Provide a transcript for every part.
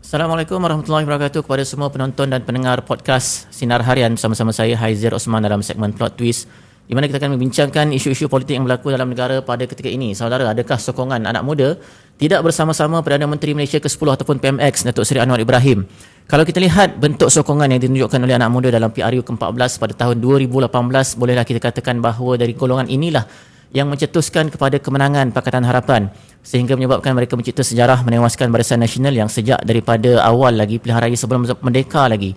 Assalamualaikum warahmatullahi wabarakatuh kepada semua penonton dan pendengar podcast Sinar Harian bersama-sama saya Haizir Osman dalam segmen Plot Twist, di mana kita akan membincangkan isu-isu politik yang berlaku dalam negara pada ketika ini. Saudara, adakah sokongan anak muda tidak bersama-sama Perdana Menteri Malaysia ke-10 ataupun PMX Datuk Seri Anwar Ibrahim? Kalau kita lihat bentuk sokongan yang ditunjukkan oleh anak muda dalam PRU ke-14 pada tahun 2018, bolehlah kita katakan bahawa dari golongan inilah yang mencetuskan kepada kemenangan Pakatan Harapan sehingga menyebabkan mereka mencipta sejarah menewaskan Barisan Nasional yang sejak daripada awal lagi pilihan raya sebelum merdeka lagi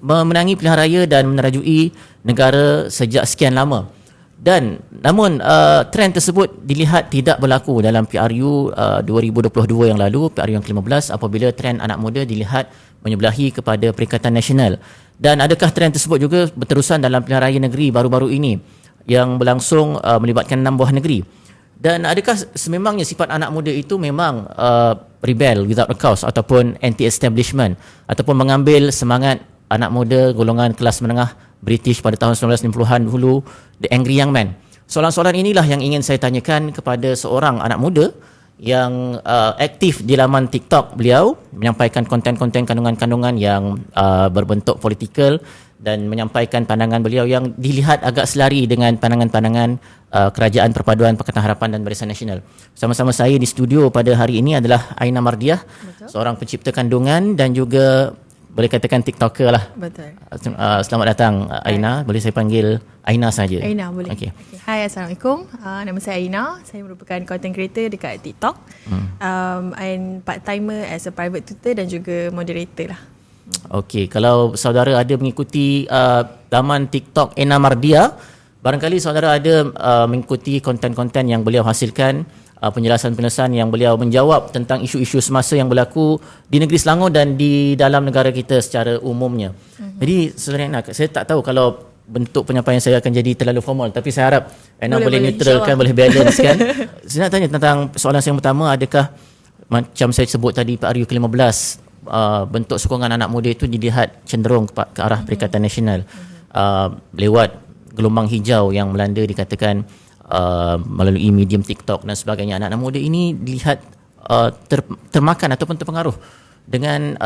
memenangi pilihan raya dan menerajui negara sejak sekian lama. Dan namun trend tersebut dilihat tidak berlaku dalam PRU 2022 yang lalu, PRU yang ke-15, apabila trend anak muda dilihat menyebelahi kepada Perikatan Nasional. Dan adakah trend tersebut juga berterusan dalam pilihan raya negeri baru-baru ini yang berlangsung melibatkan 6 buah negeri? Dan adakah sememangnya sifat anak muda itu memang rebel without a cause ataupun anti-establishment, ataupun mengambil semangat anak muda golongan kelas menengah British pada tahun 1950-an dulu, the angry young man? Soalan-soalan inilah yang ingin saya tanyakan kepada seorang anak muda yang aktif di laman TikTok beliau, menyampaikan konten-konten kandungan-kandungan yang berbentuk politikal dan menyampaikan pandangan beliau yang dilihat agak selari dengan pandangan-pandangan Kerajaan Perpaduan Pakatan Harapan dan Barisan Nasional. Sama-sama saya di studio pada hari ini adalah Aina Mardiah, seorang pencipta kandungan dan juga boleh katakan TikToker lah. Betul. Selamat datang Aina. Boleh saya panggil Aina saja? Aina boleh. Okay. Hai, Assalamualaikum. Nama saya Aina. Saya merupakan content creator dekat TikTok. And part-timer as a private tutor dan juga moderator lah. Okey, kalau saudara ada mengikuti laman TikTok Aina Mardiah, barangkali saudara ada mengikuti konten-konten yang beliau hasilkan, penjelasan-penjelasan yang beliau menjawab tentang isu-isu semasa yang berlaku di negeri Selangor dan di dalam negara kita secara umumnya. Jadi sebenarnya saya tak tahu kalau bentuk penyampaian saya akan jadi terlalu formal, tapi saya harap Aina boleh neutralkan, boleh balance kan. Saya nak tanya tentang soalan saya yang pertama, adakah macam saya sebut tadi PRU ke-15, bentuk sokongan anak muda itu dilihat cenderung ke arah Perikatan Nasional lewat gelombang hijau yang melanda dikatakan melalui medium TikTok dan sebagainya. Anak-anak muda ini dilihat termakan ataupun terpengaruh dengan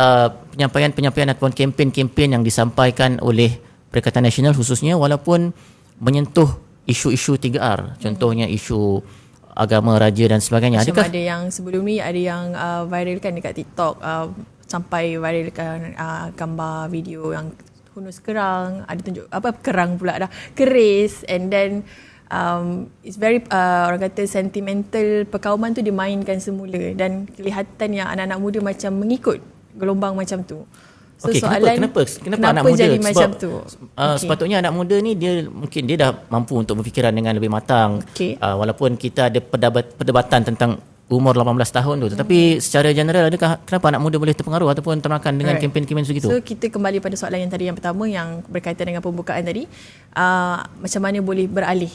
penyampaian-penyampaian ataupun kempen-kempen yang disampaikan oleh Perikatan Nasional khususnya, walaupun menyentuh isu-isu 3R, contohnya isu agama, raja dan sebagainya. Macam ada yang sebelum ni ada yang viral kan dekat TikTok, sampai viralkan gambar video yang hunus kerang, ada tunjuk kerang pula dah, keris, and then it's very orang kata sentimental, perkauman tu dimainkan semula dan kelihatan yang anak-anak muda macam mengikut gelombang macam tu. So soalan kenapa anak muda jadi sebab, macam tu? Sepatutnya anak muda ni mungkin dia dah mampu untuk berfikiran dengan lebih matang. Walaupun kita ada perdebatan tentang umur 18 tahun tu, tetapi secara general adakah kenapa anak muda boleh terpengaruh ataupun termakan dengan kempen-kempen segitu? So kita kembali pada soalan yang tadi, yang pertama yang berkaitan dengan pembukaan tadi, macam mana boleh beralih.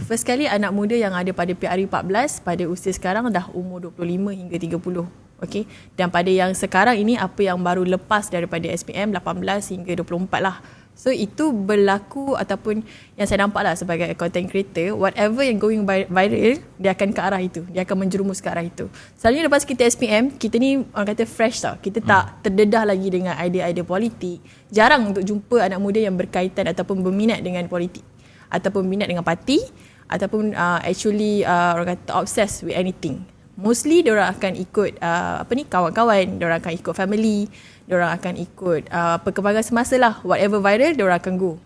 First kali anak muda yang ada pada PRU 14 pada usia sekarang dah umur 25 hingga 30. Dan pada yang sekarang ini, apa yang baru lepas daripada SPM 18 hingga 24 lah. So itu berlaku, ataupun yang saya nampak lah sebagai content creator, whatever yang going viral, dia akan ke arah itu, dia akan menjerumus ke arah itu. Selalunya lepas kita SPM, kita ni orang kata fresh tau, kita tak terdedah lagi dengan idea-idea politik. Jarang untuk jumpa anak muda yang berkaitan ataupun berminat dengan politik, ataupun minat dengan parti, ataupun actually orang kata obsessed with anything. Mostly diorang akan ikut kawan-kawan, diorang akan ikut family, diorang akan ikut perkembangan semasa lah. Whatever viral, diorang akan go.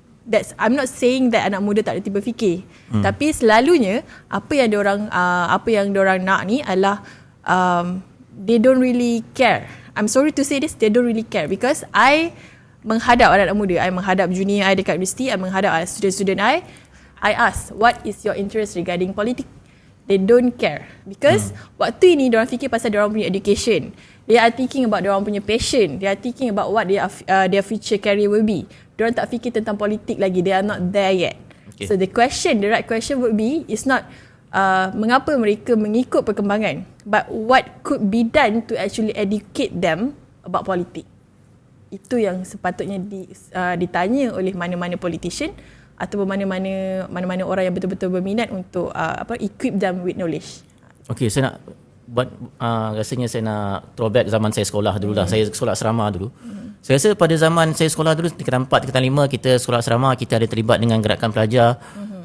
I'm not saying that anak muda tak ada tiba fikir, tapi selalunya apa yang diorang nak ni adalah they don't really care. I'm sorry to say this, they don't really care, because I menghadap anak muda, I menghadap junior I dekat universiti, I menghadap student-student I ask, what is your interest regarding politics? They don't care, because waktu ini diorang fikir pasal diorang punya education. They are thinking about diorang punya passion. They are thinking about what their future career will be. Diorang tak fikir tentang politik lagi. They are not there yet. So the right question would be, is not mengapa mereka mengikut perkembangan, but what could be done to actually educate them about politik. Itu yang sepatutnya ditanya oleh mana-mana politician atau mana-mana orang yang betul-betul berminat untuk equip them with knowledge. Okey, saya nak rasanya saya nak throwback zaman saya sekolah dulu lah. Saya sekolah asrama dulu. Saya rasa pada zaman saya sekolah dulu, tingkatan 4, tingkatan 5, kita sekolah asrama, kita ada terlibat dengan gerakan pelajar.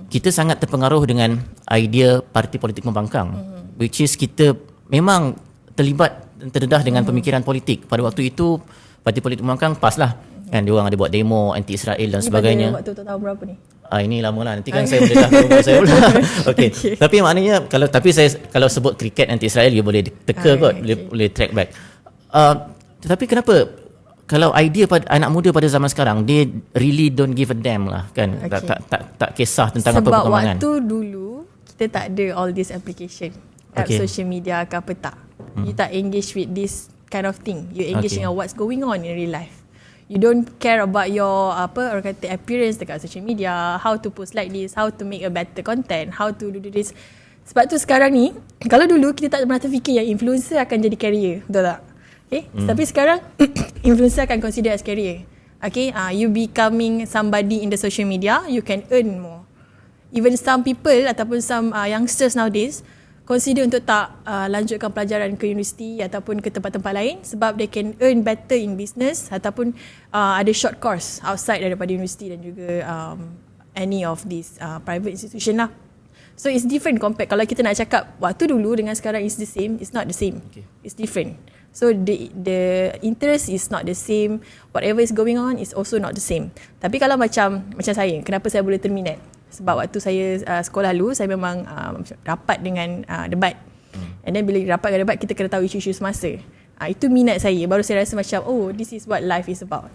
Kita sangat terpengaruh dengan idea parti politik membangkang. Which is kita memang terlibat dan terdedah dengan pemikiran politik. Pada waktu itu, parti politik membangkang pas lah. Kan dia orang ada buat demo anti-Israel dan sebagainya. Pada waktu tahun berapa ni? Ini lama lah. Nanti kan saya mendedah umur saya pula. Okay. Tapi maknanya kalau sebut kriket anti-Israel, dia boleh teka kot, boleh track back. Tetapi kenapa kalau idea pada anak muda pada zaman sekarang, they really don't give a damn lah kan. Tak kisah tentang apa perkembangan. Sebab waktu dulu kita tak ada all this application, app social media ke apa tak. You tak engage with this kind of thing. You engage dengan what's going on in real life. You don't care about your orang kata appearance dekat social media, how to post like this, how to make a better content, how to do this. Sebab tu sekarang ni, kalau dulu kita tak pernah terfikir yang influencer akan jadi career, betul tak? Okay? Tapi sekarang influencer akan consider as career. Okay, you becoming somebody in the social media, you can earn more. Even some people ataupun some youngsters nowadays consider untuk tak lanjutkan pelajaran ke universiti ataupun ke tempat-tempat lain sebab they can earn better in business ataupun ada short course outside daripada universiti dan juga any of these private institution lah. So it's different compared. Kalau kita nak cakap waktu dulu dengan sekarang is the same, it's not the same. It's different. So the interest is not the same. Whatever is going on is also not the same. Tapi kalau macam saya, kenapa saya boleh terminate? Sebab waktu saya sekolah dulu, saya memang rapat dengan debat. And then bila rapat dengan debat, kita kena tahu isu-isu semasa. Itu minat saya. Baru saya rasa macam, this is what life is about.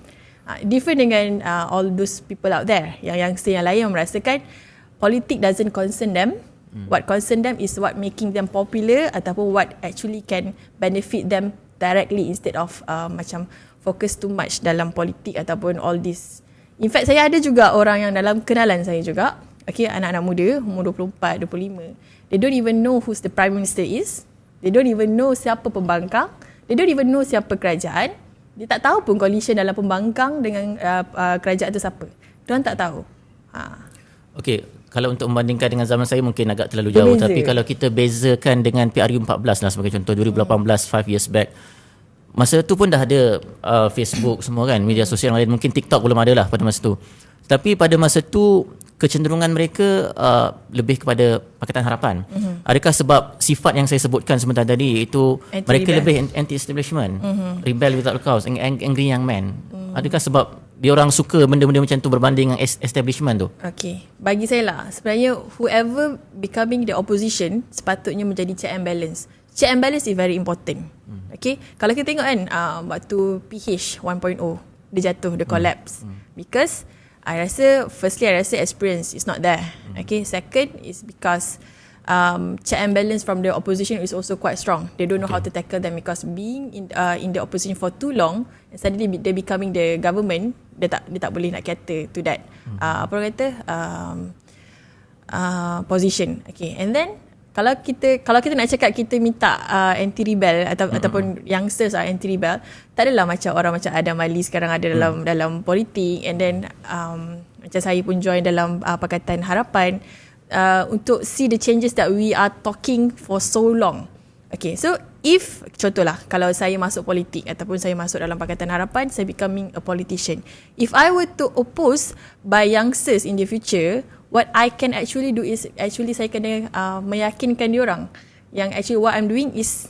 Different dengan all those people out there. Yang lain yang merasakan politik doesn't concern them. What concern them is what making them popular ataupun what actually can benefit them directly instead of macam focus too much dalam politik ataupun all this. In fact, saya ada juga orang yang dalam kenalan saya juga, anak-anak muda, umur 24, 25. They don't even know who the Prime Minister is. They don't even know siapa pembangkang. They don't even know siapa kerajaan. Dia tak tahu pun coalition dalam pembangkang dengan kerajaan tu siapa. Diorang tak tahu. Okay, kalau untuk membandingkan dengan zaman saya mungkin agak terlalu jauh. Berbeza. Tapi kalau kita bezakan dengan PRU14 lah sebagai contoh, 2018, 5 years back. Masa tu pun dah ada Facebook semua kan, media sosial yang lain. Mungkin TikTok belum ada lah pada masa tu. Tapi pada masa tu kecenderungan mereka lebih kepada Pakatan Harapan. Adakah sebab sifat yang saya sebutkan sebentar tadi itu mereka lebih anti-establishment, rebel without a cause, angry young man? Adakah sebab dia orang suka benda-benda macam tu berbanding dengan establishment tu? Okay, bagi saya lah, sebenarnya whoever becoming the opposition sepatutnya menjadi check and balance. Check and balance is very important. Okay, kalau kita tengok kan waktu PH 1.0 dia jatuh, dia collapse. Because I rasa experience is not there. Okay, second is because check and balance from the opposition is also quite strong. They don't know how to tackle them because being in the opposition for too long and suddenly they becoming the government, dia tak boleh nak cater to that position. Okay, and then kalau kita nak cakap kita minta anti rebel ataupun youngsters anti rebel, tak adalah macam orang macam Adam Ali sekarang ada dalam politik, and then macam saya pun join dalam Pakatan Harapan untuk see the changes that we are talking for so long. Okay, so if contohlah kalau saya masuk politik ataupun saya masuk dalam Pakatan Harapan, saya becoming a politician. If I were to oppose by youngsters in the future, what I can actually do is actually saya kena meyakinkan diorang yang actually what I'm doing is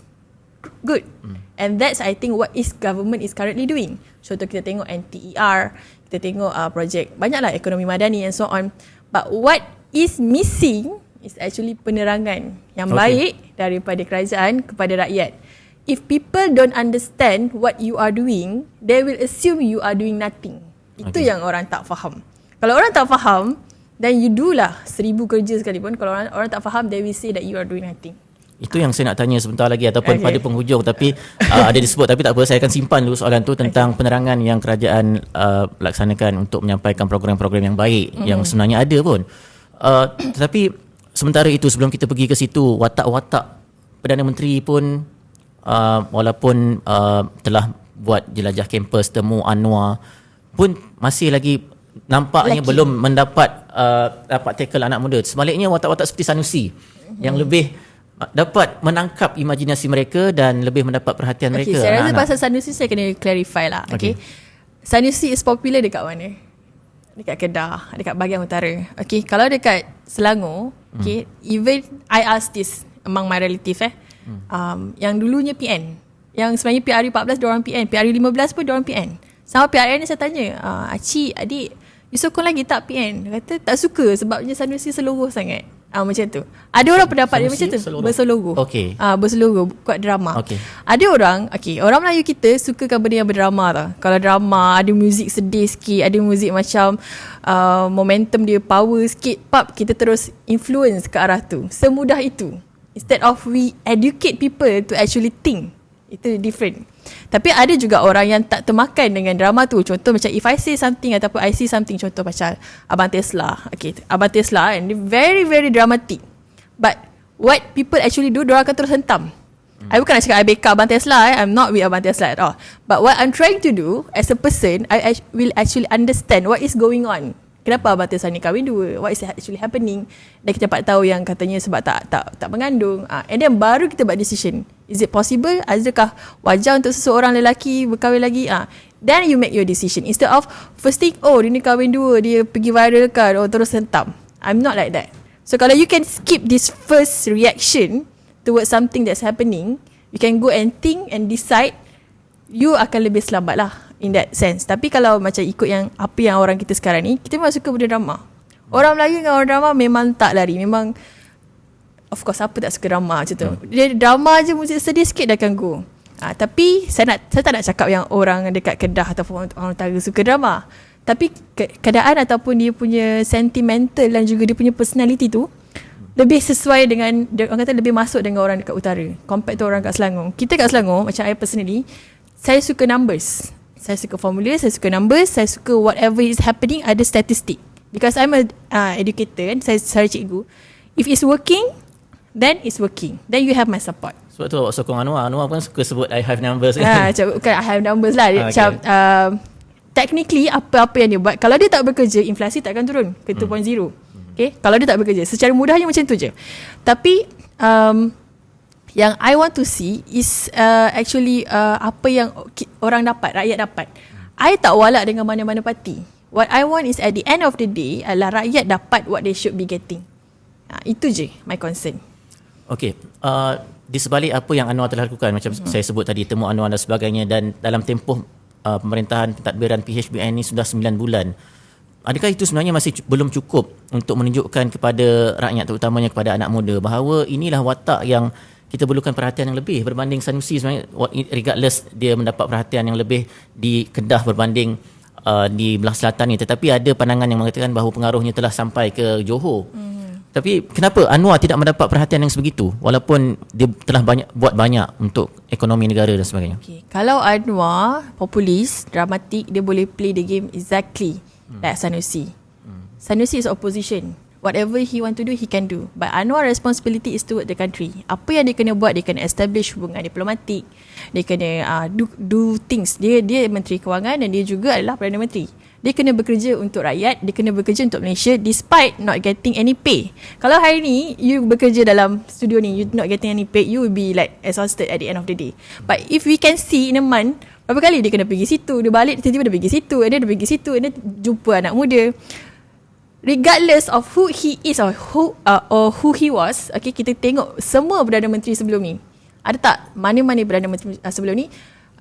good. And that's I think what is government is currently doing. Contoh kita tengok NTER, kita tengok projek banyaklah ekonomi madani and so on. But what is missing is actually penerangan yang baik daripada kerajaan kepada rakyat. If people don't understand what you are doing, they will assume you are doing nothing. Itu yang orang tak faham. Kalau orang tak faham, then you do lah 1000 kerja sekalipun. Kalau orang tak faham, they will say that you are doing nothing. Itu yang saya nak tanya sebentar lagi ataupun pada penghujung, tapi ada disebut, tapi tak apa, saya akan simpan dulu soalan tu tentang penerangan yang kerajaan laksanakan untuk menyampaikan program-program yang baik yang sebenarnya ada pun. Tetapi sementara itu, sebelum kita pergi ke situ, watak-watak Perdana Menteri pun walaupun telah buat jelajah kampus, temu Anwar, pun masih lagi nampaknya belum mendapat tackle anak muda. Sebaliknya watak-watak seperti Sanusi yang lebih dapat menangkap imajinasi mereka dan lebih mendapat perhatian mereka. Saya rasa pasal Sanusi saya kena clarify lah. Okay. Sanusi is popular dekat mana? Dekat Kedah, dekat bahagian utara. Okay, kalau dekat Selangor, okay, even I ask this among my relative yang dulunya PN, yang sebenarnya PRU 14 diorang PN, PRU 15 pun diorang PN. Sama PRN ni saya tanya, Acik, adik, you sokong lagi tak PN? Dia kata tak suka sebabnya Sanusi seluruh sangat. Macam tu. Ada orang pendapat dia macam tu. Berseluruh. Okay. Berseluruh kuat drama. Okay. Ada orang, orang Melayu kita sukakan benda yang berdrama tau. Kalau drama, ada muzik sedih sikit, ada muzik macam momentum dia power sikit, pop, kita terus influence ke arah tu. Semudah itu. Instead of we educate people to actually think. Itu different. Tapi ada juga orang yang tak termakan dengan drama tu. Contoh macam if I say something ataupun I see something, contoh macam Abang Tesla. Okay, Abang Tesla and very very dramatic. But what people actually do, diorang akan terus hentam. I bukan nak cakap I backup Abang Tesla. I'm not with Abang Tesla at all. But what I'm trying to do as a person, I will actually understand what is going on. Kenapa Abang Tesla ni kahwin dua? What is actually happening? Dan kita dapat tahu yang katanya sebab tak mengandung. And then baru kita buat decision. Is it possible? Adakah wajar untuk seseorang lelaki berkahwin lagi? Then you make your decision. Instead of first thing, dia ni kahwin dua, dia pergi viral kan, terus hentam. I'm not like that. So kalau you can skip this first reaction towards something that's happening, you can go and think and decide, you akan lebih selamat lah in that sense. Tapi kalau macam ikut yang apa yang orang kita sekarang ni, kita memang suka benda drama. Orang Melayu dengan orang drama memang tak lari. Memang of course siapa tak suka drama macam tu. Dia drama je, muzik sedih sikit dah akan go. Tapi saya tak nak cakap yang orang dekat Kedah ataupun orang utara suka drama. Tapi keadaan ataupun dia punya sentimental dan juga dia punya personality tu lebih sesuai dengan, orang kata lebih masuk dengan orang dekat utara compared to orang kat Selangor. Kita kat Selangor, macam I personally, saya suka numbers. Saya suka formula, saya suka numbers, saya suka whatever is happening ada statistik. Because I'm a educator, saya cikgu. If it's working, then it's working. Then you have my support. Sebab tu awak sokong Anwar. Anwar pun suka sebut I have numbers. Bukan I have numbers lah. Macam technically apa-apa yang dia buat, kalau dia tak bekerja, inflasi takkan turun ke 2.0. Okay? Kalau dia tak bekerja, secara mudahnya macam tu je. Tapi yang I want to see is actually apa yang orang dapat, rakyat dapat. I tak walak dengan mana-mana parti. What I want is at the end of the day adalah rakyat dapat what they should be getting. Itu je my concern. Okay, di sebalik apa yang Anwar telah lakukan, macam saya sebut tadi, temu Anwar dan sebagainya, dan dalam tempoh pemerintahan pentadbiran PHBN ni sudah 9 bulan, adakah itu sebenarnya masih belum cukup untuk menunjukkan kepada rakyat, terutamanya kepada anak muda, bahawa inilah watak yang kita perlukan perhatian yang lebih berbanding Sanusi sebenarnya, regardless dia mendapat perhatian yang lebih di Kedah berbanding di belah selatan ni, tetapi ada pandangan yang mengatakan bahawa pengaruhnya telah sampai ke Johor. Tapi kenapa Anwar tidak mendapat perhatian yang sebegitu walaupun dia telah buat banyak untuk ekonomi negara dan sebagainya? Okay. Kalau Anwar populis, dramatik, dia boleh play the game exactly like Sanusi. Sanusi is opposition. Whatever he want to do, he can do. But Anwar responsibility is toward the country. Apa yang dia kena buat, dia kena establish hubungan diplomatik. Dia kena do things. Dia Menteri Kewangan dan dia juga adalah Perdana Menteri. Dia kena bekerja untuk rakyat, dia kena bekerja untuk Malaysia despite not getting any pay. Kalau hari ni, you bekerja dalam studio ni, you not getting any pay, you will be like exhausted at the end of the day. But if we can see in a month, berapa kali dia kena pergi situ, dia balik, tiba-tiba dia pergi situ, dia pergi situ, dia jumpa anak muda. Regardless of who he is or who he was, okay, kita tengok semua Perdana Menteri sebelum ni. Ada tak mana-mana Perdana Menteri sebelum ni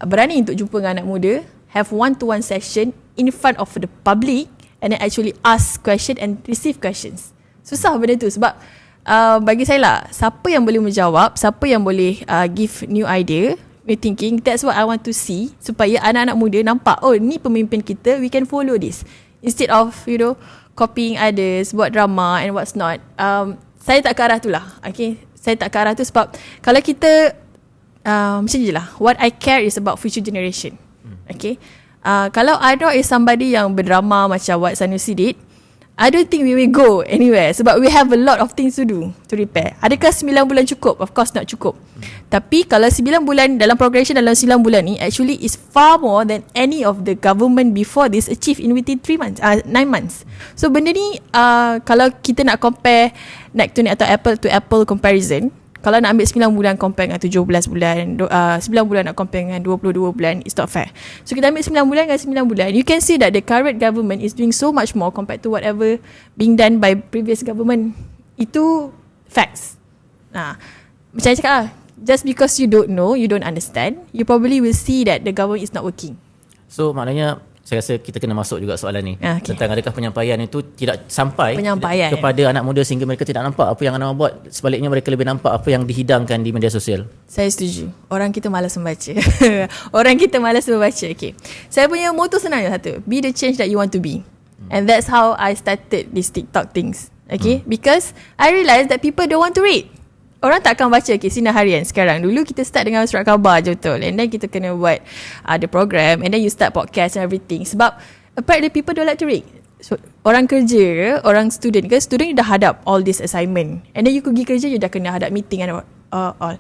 berani untuk jumpa dengan anak muda, have one-to-one session in front of the public and then actually ask question and receive questions. Susah benda tu sebab bagi saya lah, siapa yang boleh menjawab, siapa yang boleh give new idea, new thinking, that's what I want to see, supaya anak-anak muda nampak, oh ni pemimpin kita, we can follow this. Instead of, copying others, buat drama and what's not. Saya tak ke arah tu lah. Okay? Saya tak ke arah tu sebab kalau kita macam je lah, what I care is about future generation. Okay? Kalau Anwar is somebody yang berdrama macam what Sanusi did, I don't think we will go anywhere sebab we have a lot of things to do, to repair. Adakah 9 bulan cukup? Of course not cukup. Tapi kalau 9 bulan, dalam progression dalam 9 bulan ni actually is far more than any of the government before this achieved in within 9 months. So benda ni kalau kita nak compare neck to neck atau apple to apple comparison, Kalau nak ambil 9 bulan compare dengan 17 bulan, 9 bulan nak compare dengan 22 bulan, it's not fair. So kita ambil 9 bulan dengan 9 bulan, you can see that the current government is doing so much more compared to whatever being done by previous government. Itu facts. Macam saya cakap lah, just because you don't know, you don't understand, you probably will see that the government is not working. So maknanya saya rasa kita kena masuk juga soalan ni Okay. tentang adakah penyampaian itu tidak sampai Penyampaian, kepada anak muda sehingga mereka tidak nampak apa yang anak buat, sebaliknya mereka lebih nampak apa yang dihidangkan di media sosial. Saya setuju. Orang kita malas membaca. Orang kita malas membaca. Okay. Saya punya motto senang je satu. Be the change that you want to be. And that's how I started this TikTok things. Okay. Because I realised that people don't want to read. Orang tak akan baca Sinar Harian sekarang. Dulu kita start dengan surat khabar je, betul. And then kita kena buat the program. And then you start podcast and everything. Sebab apparently people don't like to read. So, orang kerja ke, orang student ke, student dah hadap all this assignment. And then you pergi kerja, you dah kena hadap meeting and all.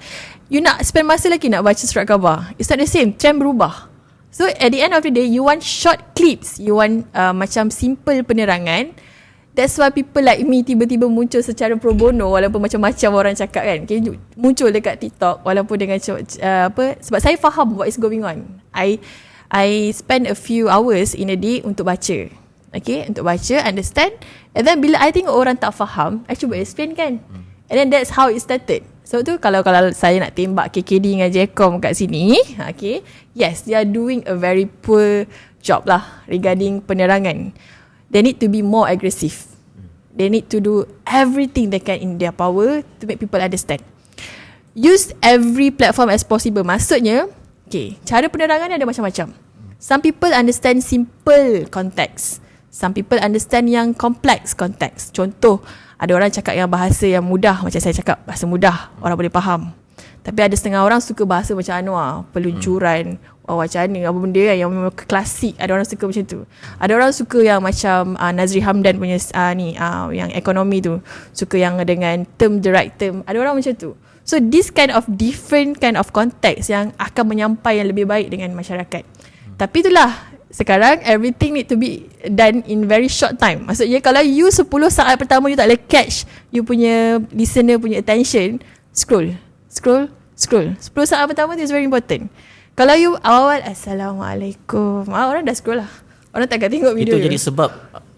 You nak spend masa lagi nak baca surat khabar. It's not the same. Trend berubah. So at the end of the day, you want short clips. You want macam simple penerangan. That's why people like me tiba-tiba muncul secara pro bono walaupun macam-macam orang cakap kan. Okay, muncul dekat TikTok walaupun dengan sebab saya faham what is going on. I spend a few hours in a day untuk baca. Okay, untuk baca, understand. And then bila I tengok orang tak faham, I cuba explain kan. And then that's how it started. So tu kalau saya nak tembak KKD dengan Jcom kat sini, okay, yes, they are doing a very poor job lah regarding penerangan. They need to be more aggressive. They need to do everything they can in their power to make people understand. Use every platform as possible. Maksudnya, okay, cara penerangan ada macam-macam. Some people understand simple context. Some people understand yang complex context. Contoh, ada orang cakap yang bahasa yang mudah, macam saya cakap, bahasa mudah, orang boleh faham. Tapi ada setengah orang suka bahasa macam Anwar, peluncuran, wacana, apa benda kan, yang memang klasik. Ada orang suka macam tu. Ada orang suka yang macam Nazri Hamdan punya yang ekonomi tu, suka yang dengan term, the right term. Ada orang macam tu. So this kind of different kind of context yang akan menyampai yang lebih baik dengan masyarakat. Tapi itulah, sekarang everything need to be done in very short time. Maksudnya kalau you 10 saat pertama you tak boleh catch you punya listener punya attention, scroll 10 saat pertama tu is very important. Kalau you awal Assalamualaikum, orang dah scroll lah. Orang tak akan tengok video itu you. jadi sebab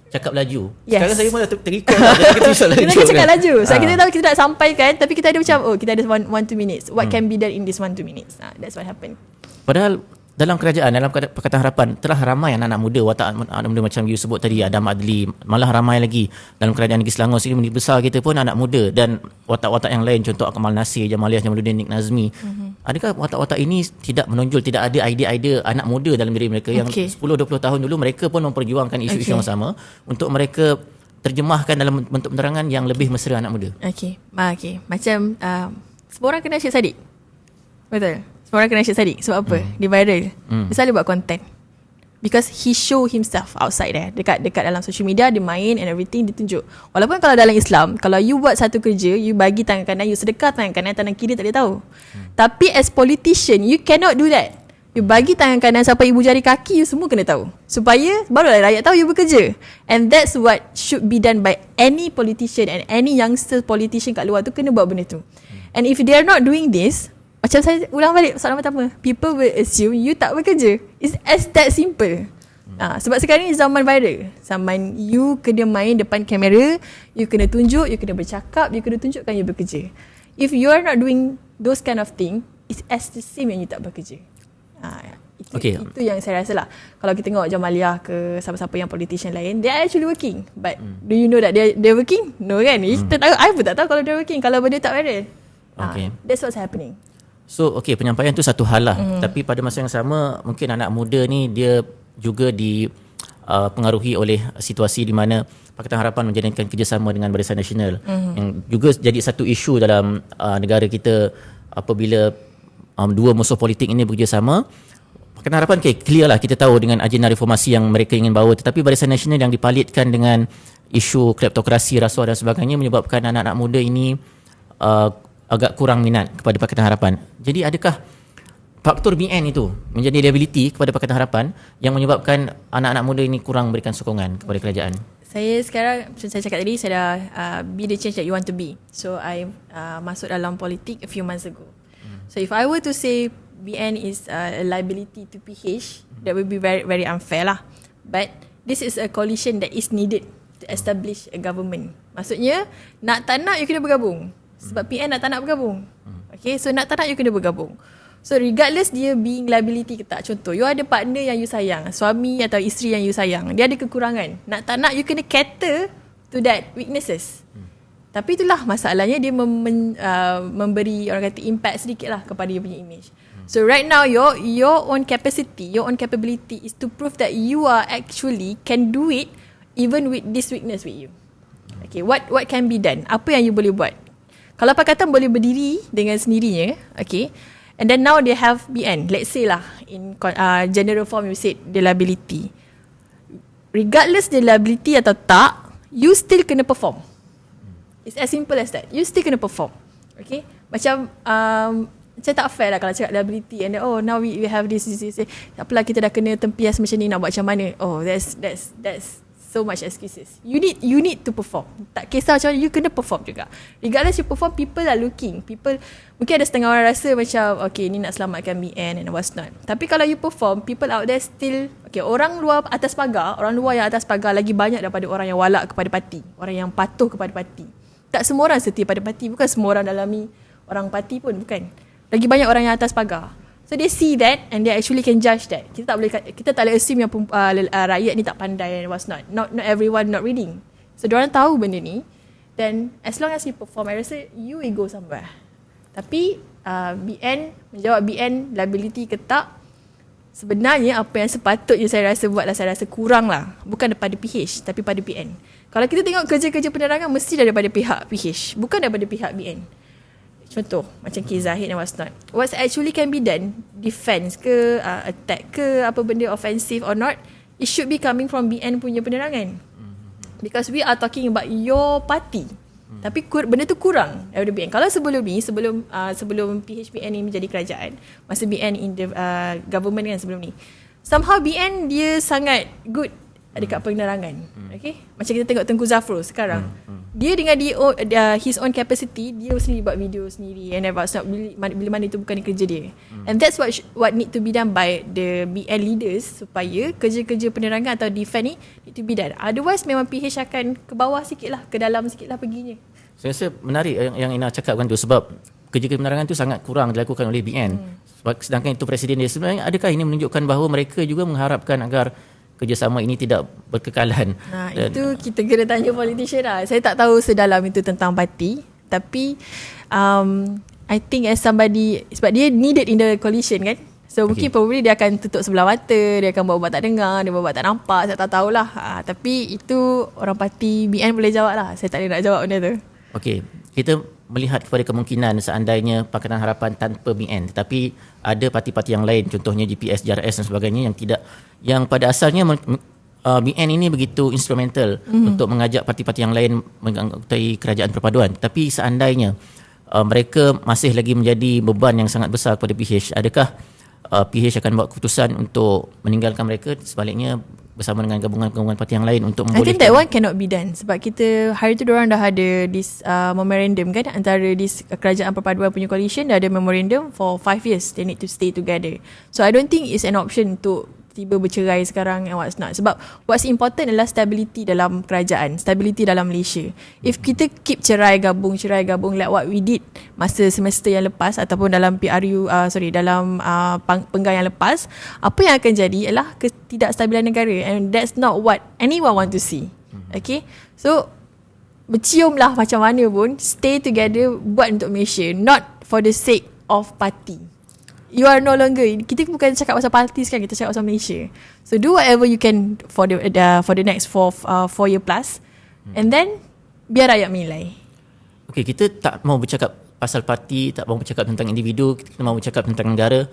cakap laju. Yes. Sekarang saya pun dah terikut lah. Jadi kita bisa laju. Kita nak cakap laju. So kita tahu kita nak sampaikan, tapi kita ada macam kita ada 1-2 minutes. What can be done in this 1-2 minutes? That's what happened. Padahal dalam kerajaan, dalam Pakatan Harapan telah ramai anak-anak muda, watak anak muda macam you sebut tadi, Adam Adli, malah ramai lagi dalam kerajaan Negeri Selangor sini, besar kita pun anak muda, dan watak-watak yang lain, contoh Kamal Nasir, Jamaliah Jamaluddin, Nik Nazmi. Adakah watak-watak ini tidak menonjol, tidak ada idea-idea anak muda dalam diri mereka yang 10-20 tahun dulu mereka pun memperjuangkan isu-isu yang sama untuk mereka terjemahkan dalam bentuk penerangan yang lebih mesra anak muda? Okay. Macam semua orang kenal Syed Saddiq. Betul. Semua orang kenal Syed Saddiq. Sebab apa? Dia viral. Dia selalu buat content. Because he show himself outside there. Dekat dalam social media, dia main and everything, dia tunjuk. Walaupun kalau dalam Islam, kalau you buat satu kerja, you bagi tangan kanan, you sedekah tangan kanan, tangan kiri tak ada tahu. Tapi as politician, you cannot do that. You bagi tangan kanan sampai ibu jari kaki, you semua kena tahu. Supaya barulah rakyat tahu you bekerja. And that's what should be done by any politician and any youngster politician kat luar tu, kena buat benda tu. And if they are not doing this, macam saya ulang balik soalan pertama, people will assume you tak bekerja. It's as that simple. Sebab sekarang ni zaman viral. Zaman you kena main depan kamera, you kena tunjuk, you kena bercakap, you kena tunjukkan you bekerja. If you are not doing those kind of thing, it's as the same yang you tak bekerja. Itu yang saya rasa lah. Kalau kita tengok Jamaliah ke siapa-siapa yang politician lain, they are actually working. But do you know that they're working? No kan? Kita tahu, I pun tak tahu kalau they're working, kalau benda tak viral. That's what's happening. So penyampaian tu satu hal lah. Tapi pada masa yang sama, mungkin anak muda ni dia juga dipengaruhi oleh situasi di mana Pakatan Harapan menjalankan kerjasama dengan Barisan Nasional, yang juga jadi satu isu dalam negara kita apabila dua musuh politik ini bekerjasama. Pakatan Harapan clear lah, kita tahu dengan agenda reformasi yang mereka ingin bawa, tetapi Barisan Nasional yang dipalitkan dengan isu kleptokrasi, rasuah dan sebagainya menyebabkan anak-anak muda ini agak kurang minat kepada Pakatan Harapan. Jadi adakah faktor BN itu menjadi liability kepada Pakatan Harapan yang menyebabkan anak-anak muda ini kurang memberikan sokongan kepada kerajaan? Saya sekarang, macam saya cakap tadi, saya dah be the change that you want to be. So I masuk dalam politik a few months ago. So if I were to say BN is a liability to PH, that would be very very unfair lah. But this is a coalition that is needed to establish a government. Maksudnya nak tak nak you kena bergabung. Sebab PN nak tak nak bergabung. Okay, so nak tak nak you kena bergabung. So regardless dia being liability ke tak, contoh you ada partner yang you sayang, suami atau isteri yang you sayang, dia ada kekurangan, nak tak nak you kena cater to that weaknesses. Tapi itulah masalahnya, dia memberi orang kata impact sedikit lah kepada dia punya image. So right now your own capacity, your own capability is to prove that you are actually can do it even with this weakness with you. Okay, what can be done? Apa yang you boleh buat? Kalau Pakatan boleh berdiri dengan sendirinya, okay, and then now they have BN. Let's say lah, in general form you said the liability. Regardless the liability atau tak, you still kena perform. It's as simple as that. You still kena perform. Okay? Macam tak fair lah kalau cakap liability and then, oh now we have this. Apalah kita dah kena tempias macam ni, nak buat macam mana? Oh, that's so much excuses. You need to perform. Tak kisah macam mana, you kena perform juga. Regardless you perform, people are looking. People, mungkin ada setengah orang rasa macam, okay ni nak selamatkan BN and what's not. Tapi kalau you perform, people out there still, okay, orang luar atas pagar, orang luar yang atas pagar lagi banyak daripada orang yang walak kepada parti. Orang yang patuh kepada parti. Tak semua orang setia pada parti. Bukan semua orang dalami orang parti pun, bukan. Lagi banyak orang yang atas pagar. So they see that and they actually can judge that. Kita tak boleh assume yang rakyat ni tak pandai and what's not. Not everyone not reading. So diorang tahu benda ni. Then as long as you perform, I rasa you will go somewhere. Tapi BN, menjawab BN liability ke tak, sebenarnya apa yang sepatutnya saya rasa buat lah, saya rasa kurang lah. Bukan daripada PH tapi pada BN. Kalau kita tengok kerja-kerja penerangan mesti daripada pihak PH, bukan daripada pihak BN. Contoh macam kes Zahid and what's not. What actually can be done, defense ke, attack ke, apa benda offensive or not, it should be coming from BN punya penerangan. Because we are talking about your party. Tapi benda tu kurang daripada BN. Kalau sebelum ni, sebelum PHBN ni menjadi kerajaan, masa BN in the government kan sebelum ni, somehow BN dia sangat good dekat penerangan. Okay? Macam kita tengok Tengku Zafrul sekarang. Dia dengan his own capacity, dia sendiri buat video sendiri and never stop bila mana itu bukan kerja dia. And that's what need to be done by the BN leaders supaya kerja-kerja penerangan atau defense ni need to be done. Otherwise memang PH akan ke bawah sikit lah, ke dalam sikit lah perginya. Saya rasa menarik yang Ina cakapkan tu, sebab kerja-kerja penerangan tu sangat kurang dilakukan oleh BN. Sedangkan itu presiden dia. Sebenarnya adakah ini menunjukkan bahawa mereka juga mengharapkan agar kerjasama ini tidak berkekalan? Itu kita kena tanya politician lah. Saya tak tahu sedalam itu tentang parti. Tapi I think as somebody, sebab dia needed in the coalition kan. So mungkin probably dia akan tutup sebelah mata, dia akan buat tak dengar, dia buat tak nampak, saya tak tahulah. Tapi itu orang parti BN boleh jawab lah. Saya tak boleh nak jawab benda tu. Okey, kita melihat kepada kemungkinan seandainya Pakatan Harapan tanpa BN, tetapi ada parti-parti yang lain, contohnya GPS, JRS dan sebagainya yang pada asalnya BN ini begitu instrumental untuk mengajak parti-parti yang lain mengikuti kerajaan perpaduan. Tapi seandainya mereka masih lagi menjadi beban yang sangat besar kepada PH, adakah PH akan buat keputusan untuk meninggalkan mereka, sebaliknya bersama dengan gabungan-gabungan parti yang lain untuk membolehkan? I think that one cannot be done. Sebab kita hari tu diorang dah ada this memorandum kan, antara this kerajaan perpaduan punya coalition dah ada memorandum for 5 years they need to stay together. So I don't think it's an option untuk tiba bercerai sekarang and what's not. Sebab what's important adalah stability dalam kerajaan, stability dalam Malaysia. If kita keep cerai gabung like what we did masa semester yang lepas ataupun dalam PRU dalam penggal yang lepas, apa yang akan jadi ialah ketidakstabilan negara, and that's not what anyone want to see. Okay, so berciumlah macam mana pun, stay together, buat untuk Malaysia, not for the sake of party. You are no longer, kita bukan cakap pasal parti sekarang, kita cakap pasal Malaysia. So do whatever you can for the next 4 year plus, and then biar rakyat menilai. Okay, kita tak mau bercakap pasal parti, tak mau bercakap tentang individu, kita mau bercakap tentang negara.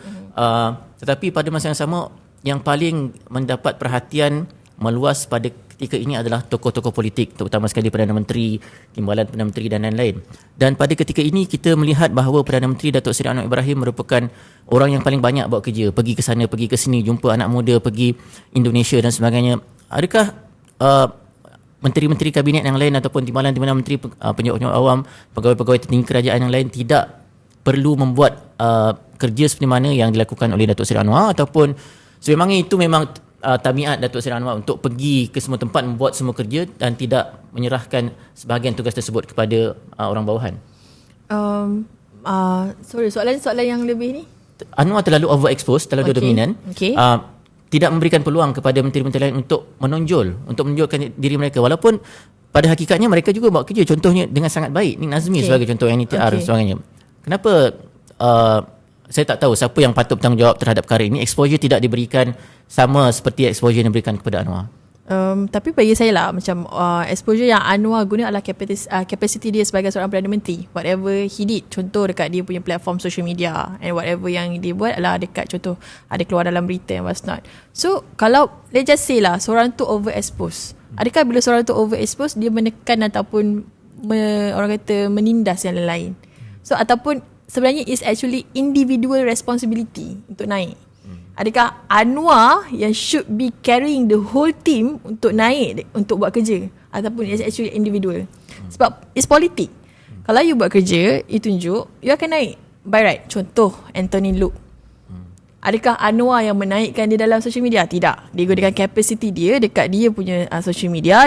Tetapi pada masa yang sama, yang paling mendapat perhatian meluas pada ketika ini adalah tokoh-tokoh politik, terutama sekali Perdana Menteri, Timbalan Perdana Menteri dan lain-lain. Dan pada ketika ini kita melihat bahawa Perdana Menteri Datuk Seri Anwar Ibrahim merupakan orang yang paling banyak buat kerja, pergi ke sana, pergi ke sini, jumpa anak muda, pergi Indonesia dan sebagainya. Adakah menteri-menteri kabinet yang lain ataupun timbalan-timbalan menteri pejabat-pejabat awam, pegawai-pegawai tertinggi kerajaan yang lain tidak perlu membuat kerja seperti mana yang dilakukan oleh Datuk Seri Anwar, ataupun sememangnya itu memang tabiat Datuk Seri Anwar untuk pergi ke semua tempat membuat semua kerja dan tidak menyerahkan sebahagian tugas tersebut kepada orang bawahan? Sorry, soalan yang lebih ni? Anwar terlalu overexposed, terlalu dominan. Okay. Tidak memberikan peluang kepada menteri-menteri lain untuk menonjolkan diri mereka, walaupun pada hakikatnya mereka juga buat kerja contohnya dengan sangat baik. Nik Nazmi sebagai contoh, yang NTR sebagainya. Kenapa saya tak tahu siapa yang patut bertanggungjawab terhadap perkara ini? Exposure tidak diberikan sama seperti exposure yang diberikan kepada Anwar. Tapi bagi saya lah, macam exposure yang Anwar guna adalah capacity dia sebagai seorang Perdana Menteri. Whatever he did, contoh dekat dia punya platform social media, and whatever yang dia buat adalah dekat, contoh ada keluar dalam berita and what's not. So kalau let's just say lah seorang tu overexpose, adakah bila seorang tu overexpose dia menekan ataupun orang kata menindas yang lain? So ataupun sebenarnya is actually individual responsibility untuk naik. Adakah Anwar yang should be carrying the whole team untuk naik, untuk buat kerja, ataupun it's actually individual? Sebab it's politik. Kalau you buat kerja, you tunjuk, you akan naik by right. Contoh Anthony Look. Adakah Anwar yang menaikkan dia dalam social media? Tidak. Dia gunakan capacity dia dekat dia punya social media,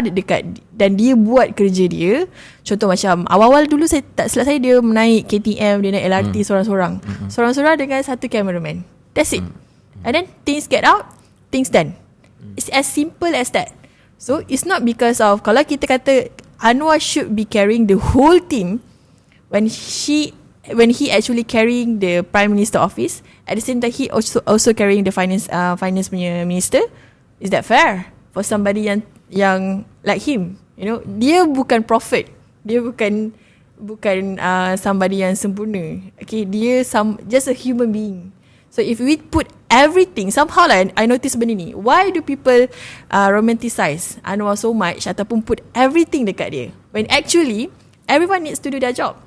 dan dia buat kerja dia. Contoh macam awal-awal dulu, saya tak silap saya, dia menaik KTM, dia naik LRT seorang-seorang. Seorang-seorang dengan satu cameraman. That's it. And then things get out, things done. It's as simple as that. So it's not because of, kalau kita kata Anwar should be carrying the whole team when he actually carrying the Prime Minister office, at the same time he also carrying the finance punya minister. Is that fair for somebody yang like him? You know, dia bukan prophet, dia bukan somebody yang sempurna. Okay, dia just a human being. So if we put everything, somehow lah, I notice benda ni. Why do people romanticize Anwar so much ataupun put everything dekat dia, when actually everyone needs to do their job?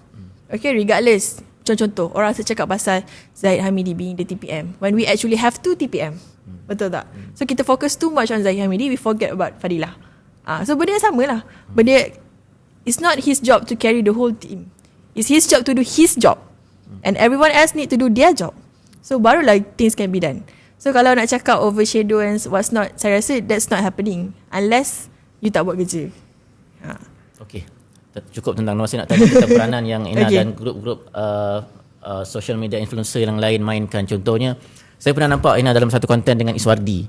Okay, regardless. Contoh, orang cakap pasal Zahid Hamidi being the TPM when we actually have 2 TPM. Betul tak? So kita focus too much on Zahid Hamidi, we forget about Fadilah. So benda yang sama lah. Benda, it's not his job to carry the whole team. It's his job to do his job, and everyone else need to do their job. So barulah things can be done. So kalau nak cakap overshadow and what's not, saya rasa that's not happening unless you tak buat kerja. Okay, cukup tentang Noor. Saya nak tanya tentang peranan yang Ina dan grup-grup social media influencer yang lain mainkan. Contohnya, saya pernah nampak Ina dalam satu konten dengan Iswardi.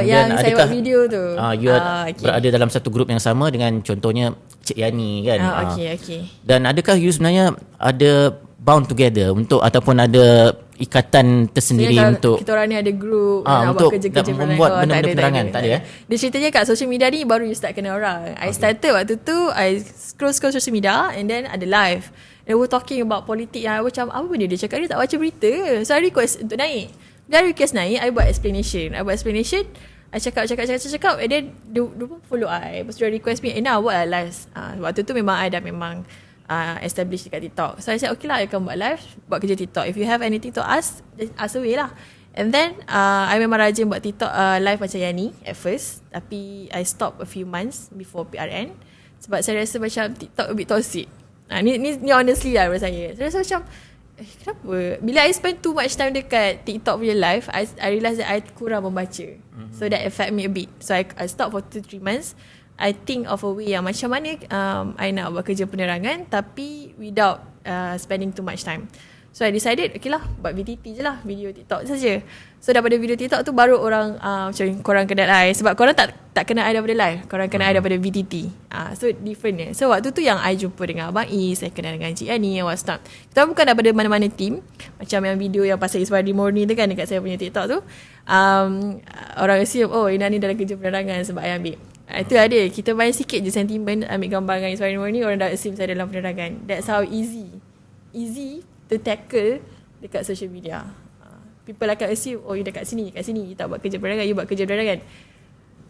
Yang saya buat video tu. You berada dalam satu grup yang sama dengan contohnya Cik Yani kan. Okay. Dan adakah you sebenarnya ada bound together untuk, ataupun ada ikatan tersendiri untuk kita orang ni ada group untuk buat kerja-kerja membuat benda-benda penerangan? Tak ada. Dia ceritanya kat social media ni baru you start kenal orang. I started waktu tu, I scroll social media and then ada live. They were talking about politik yang I macam, apa benda dia cakap, dia tak baca berita. So I request untuk naik. Dia request naik, I buat explanation. I cakap and then dia pun follow I. Lepas tu dia request me, Ina buat lah live. Waktu tu memang I dah establish dekat TikTok. So I said, okay lah, I akan buat live, buat kerja TikTok. If you have anything to ask, just ask away lah. And then I memang rajin buat TikTok live macam Yani at first, tapi I stop a few months before PRN sebab saya rasa macam TikTok a bit toxic. Ni honestly lah pada saya. Saya rasa macam kenapa bila I spend too much time dekat TikTok punya live, I realise that I kurang membaca. So that affect me a bit. So I stop for 2-3 months. I think of a way yang macam mana I nak buat kerja penerangan tapi without spending too much time. So I decided, okay lah, buat VTT je lah, video TikTok saja. So daripada video TikTok tu baru orang macam korang kenal I. Sebab korang tak kenal I daripada live, korang kenal I daripada VTT. So different ni. So waktu tu yang I jumpa dengan Abang Is, saya kenal dengan Cik Yani, what's not. Kita bukan daripada mana-mana team. Macam yang video yang pasal Iswardi Morni tu kan dekat saya punya TikTok tu. Orang assume, oh Ina ni dalam kerja penerangan sebab I ambil. Itu ada, kita main sikit je sentimen, ambil gambar dengan Iswardi Morni, orang dah assume saya dalam penerangan. That's how easy to tackle dekat social media. People akan assume, oh you dekat sini, you tak buat kerja penerangan, you buat kerja penerangan.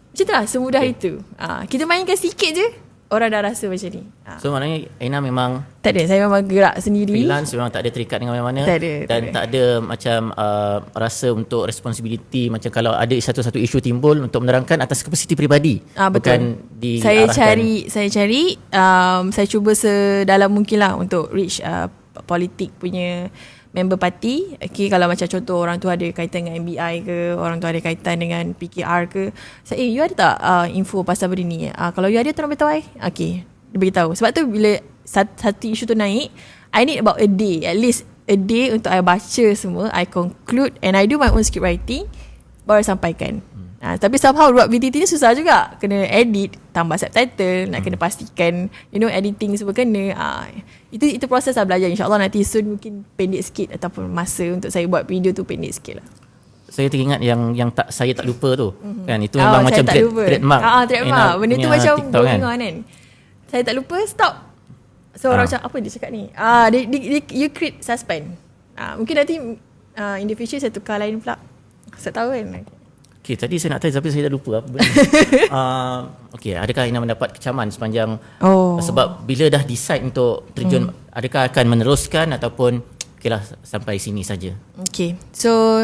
Macam tu lah, semudah itu. Kita mainkan sikit je, orang dah rasa macam ni. So maknanya Aina memang Tak ada, saya memang gerak sendiri. freelance, memang tak ada terikat dengan mana-mana. Tak ada, dan tak ada macam rasa untuk responsibility, macam kalau ada satu-satu isu timbul untuk menerangkan atas kapasiti peribadi, Betul. bukan Saya diarahkan. saya cuba sedalam mungkin lah untuk reach politik punya member parti. Okay, kalau macam contoh orang tu ada kaitan dengan MBI ke, orang tu ada kaitan dengan PKR ke, saya you ada tak info pasal benda ni? Kalau you ada, tolong beritahu I. Okay, dia beritahu. Sebab tu bila satu isu tu naik, I need about a day, at least a day untuk I baca semua, I conclude and I do my own script writing, baru sampaikan. Tapi somehow buat VTT ni susah juga. Kena edit, tambah subtitle, nak kena pastikan editing semua kena. Itu proses lah belajar. InsyaAllah nanti soon mungkin pendek sikit, ataupun masa untuk saya buat video tu pendek sikit lah. Saya teringat yang saya tak lupa tu. Kan itu memang macam trademark. Trademark. Benda tu macam TikTok kan. Saya tak lupa, stop. So orang macam apa dia cakap ni? You create suspense. Mungkin nanti in the future saya tukar lain pula. Saya tahu kan. Okay, tadi saya nak tanya tapi saya dah lupa apa benda. Okay, adakah Aina mendapat kecaman sepanjang sebab bila dah decide untuk terjun, adakah akan meneruskan ataupun okay lah sampai sini saja? Okay, so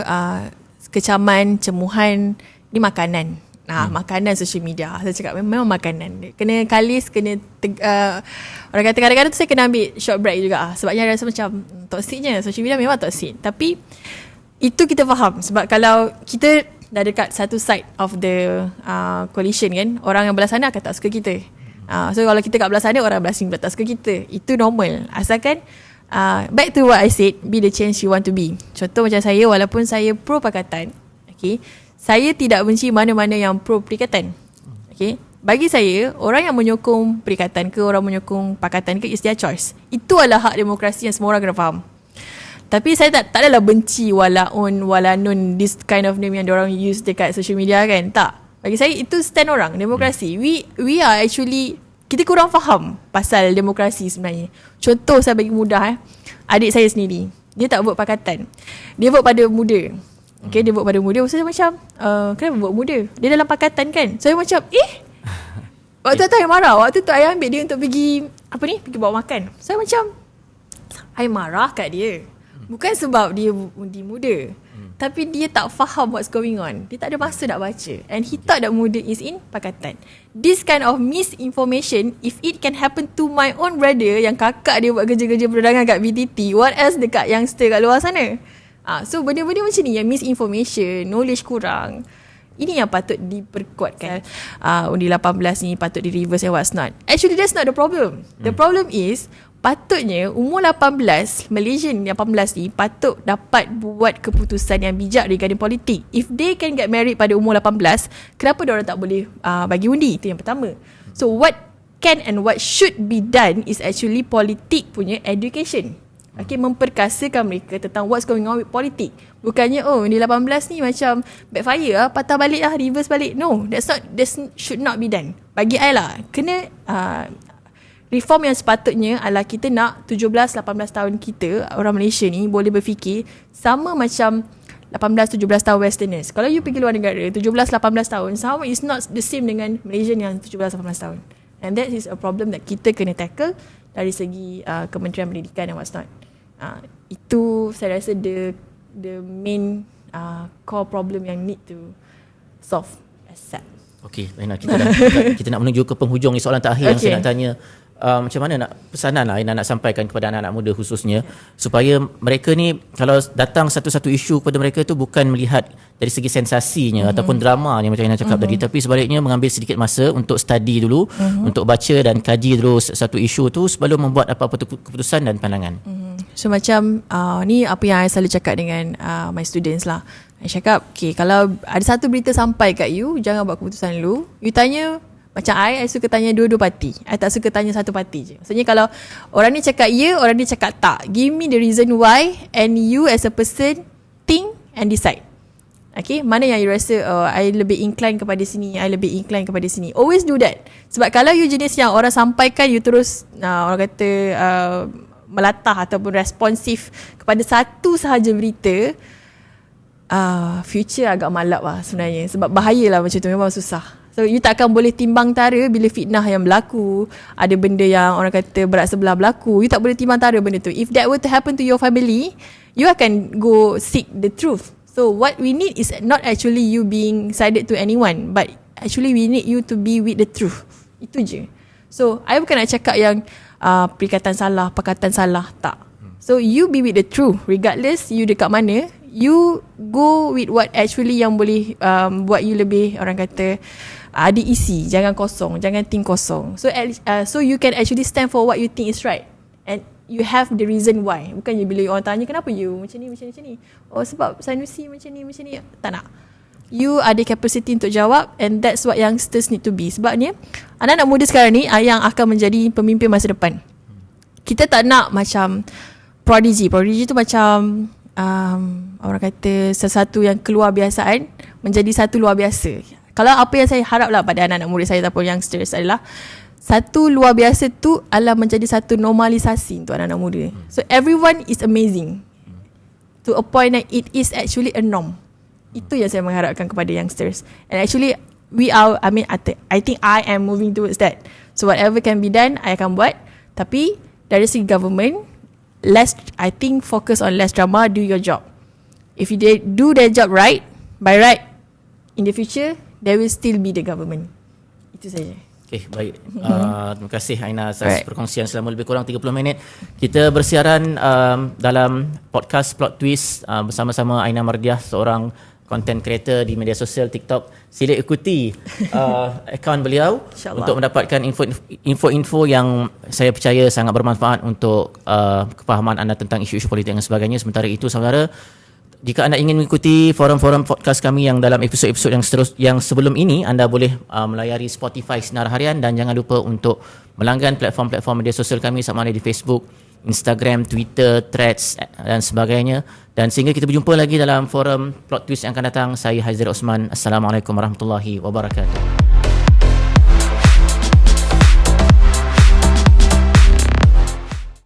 kecaman, cemuhan ni makanan. Makanan social media. Saya cakap memang makanan. Kena kalis, kena orang kata kadang-kadang tu saya kena ambil short break juga. Sebabnya rasa macam toksiknya. Social media memang toksik. Tapi itu kita faham. Sebab kalau kita dah dekat satu side of the coalition kan, orang yang belah sana akan tak suka kita. So kalau kita kat belah sana, orang belah sini tak suka kita. Itu normal. Asalkan back to what I said, be the change you want to be. Contoh macam saya, walaupun saya pro pakatan, okay, saya tidak benci mana-mana yang pro perikatan. Okay, bagi saya, orang yang menyokong perikatan ke, orang menyokong pakatan ke, is their choice. Itu adalah hak demokrasi yang semua orang kena faham. Tapi saya tak adalah benci walaun, walanun, this kind of name yang diorang use dekat social media kan. Tak. Bagi saya itu stand orang, demokrasi. We are actually, kita kurang faham pasal demokrasi sebenarnya. Contoh saya bagi mudah adik saya sendiri, dia tak vote pakatan. Dia vote pada muda. Okay, dia vote pada muda. Saya macam, kenapa vote muda? Dia dalam pakatan kan. Saya macam, waktu tu saya marah. Waktu tu saya ambil dia untuk pergi, pergi bawa makan. Saya macam, saya marah kat dia. Bukan sebab dia undi muda, tapi dia tak faham what's going on. Dia tak ada masa nak baca. And he thought that muda is in pakatan. This kind of misinformation, if it can happen to my own brother, yang kakak dia buat kerja-kerja perundangan kat BTT, what else dekat youngster kat luar sana? So benda-benda macam ni, yang misinformation, knowledge kurang, ini yang patut diperkuatkan. Undi 18 ni patut di reverse and what's not. Actually that's not the problem. The problem is, patutnya umur 18, Malaysian 18 ni patut dapat buat keputusan yang bijak regarding politik. If they can get married pada umur 18, kenapa diorang tak boleh bagi undi? Itu yang pertama. So what can and what should be done is actually politik punya education. Okay, memperkasakan mereka tentang what's going on with politik. Bukannya di 18 ni macam backfire patah balik reverse balik. No, that should not be done. Bagi I lah, kena reform yang sepatutnya adalah kita nak 17-18 tahun kita, orang Malaysia ni boleh berfikir sama macam 18-17 tahun Westerners. Kalau you pergi luar negara, 17-18 tahun, sama is not the same dengan Malaysian yang 17-18 tahun. And that is a problem that kita kena tackle dari segi Kementerian Pendidikan dan what's not. Itu saya rasa the main core problem yang need to solve. Accept. Okey, Aina, kita nak menuju ke penghujung ni, soalan terakhir yang saya nak tanya. Macam mana nak pesanan lah Aina nak sampaikan kepada anak-anak muda khususnya, supaya mereka ni kalau datang satu-satu isu kepada mereka tu bukan melihat dari segi sensasinya ataupun dramanya macam Aina cakap tadi, tapi sebaliknya mengambil sedikit masa untuk study dulu, untuk baca dan kaji dulu satu isu tu sebelum membuat apa-apa keputusan dan pandangan. So macam ni apa yang saya selalu cakap dengan my students lah. Saya cakap, okay, kalau ada satu berita sampai kat you, jangan buat keputusan dulu. You tanya, macam I suka tanya dua-dua parti. I tak suka tanya satu parti je. Maksudnya kalau orang ni cakap ya, orang ni cakap tak, give me the reason why, and you as a person think and decide. Okay, mana yang you rasa I lebih incline kepada sini, I lebih incline kepada sini. Always do that. Sebab kalau you jenis yang orang sampaikan, you terus orang kata melatah ataupun responsif kepada satu sahaja berita, future agak malap lah sebenarnya. Sebab bahayalah macam tu, memang susah. So you tak akan boleh timbang tara bila fitnah yang berlaku, ada benda yang orang kata berat sebelah berlaku, you tak boleh timbang tara benda tu. If that were to happen to your family, you akan go seek the truth. So what we need is not actually you being sided to anyone, but actually we need you to be with the truth. Itu je. So I bukan nak cakap yang perikatan salah, perkataan salah, tak. So you be with the truth, regardless you dekat mana, you go with what actually yang boleh buat you lebih, orang kata, ada isi, jangan kosong, jangan think kosong. So so you can actually stand for what you think is right, and you have the reason why. Bukannya bila orang tanya kenapa you macam ni, oh sebab Sanusi macam ni, tak nak. You ada capacity untuk jawab, and that's what youngsters need to be. Sebabnya anak-anak muda sekarang ni yang akan menjadi pemimpin masa depan. Kita tak nak macam prodigy tu macam orang kata sesuatu yang keluar biasaan menjadi satu luar biasa. Kalau apa yang saya haraplah pada anak-anak murid saya ataupun youngsters adalah satu luar biasa tu adalah menjadi satu normalisasi untuk anak-anak muda. So everyone is amazing to a point that it is actually a norm. Itu yang saya mengharapkan kepada youngsters. And actually I think I am moving towards that. So whatever can be done, I akan buat. Tapi dari segi government, I think focus on less drama, do your job. If you do their job right, by right, in the future, there will still be the government. Itu saja. Okay, baik. Terima kasih Aina atas perkongsian selama lebih kurang 30 minit. Kita bersiaran dalam podcast Plot Twist bersama-sama Aina Mardiah, seorang content creator di media sosial TikTok. Sila ikuti akaun beliau untuk mendapatkan info-info yang saya percaya sangat bermanfaat untuk kefahaman anda tentang isu-isu politik dan sebagainya. Sementara itu, saudara, jika anda ingin mengikuti forum-forum podcast kami yang dalam episod-episod yang sebelum ini, anda boleh melayari Spotify Sinar Harian, dan jangan lupa untuk melanggan platform-platform media sosial kami sama ada di Facebook, Instagram, Twitter, Threads dan sebagainya. Dan sehingga kita berjumpa lagi dalam forum Plot Twist yang akan datang, saya Haizir Osman. Assalamualaikum warahmatullahi wabarakatuh.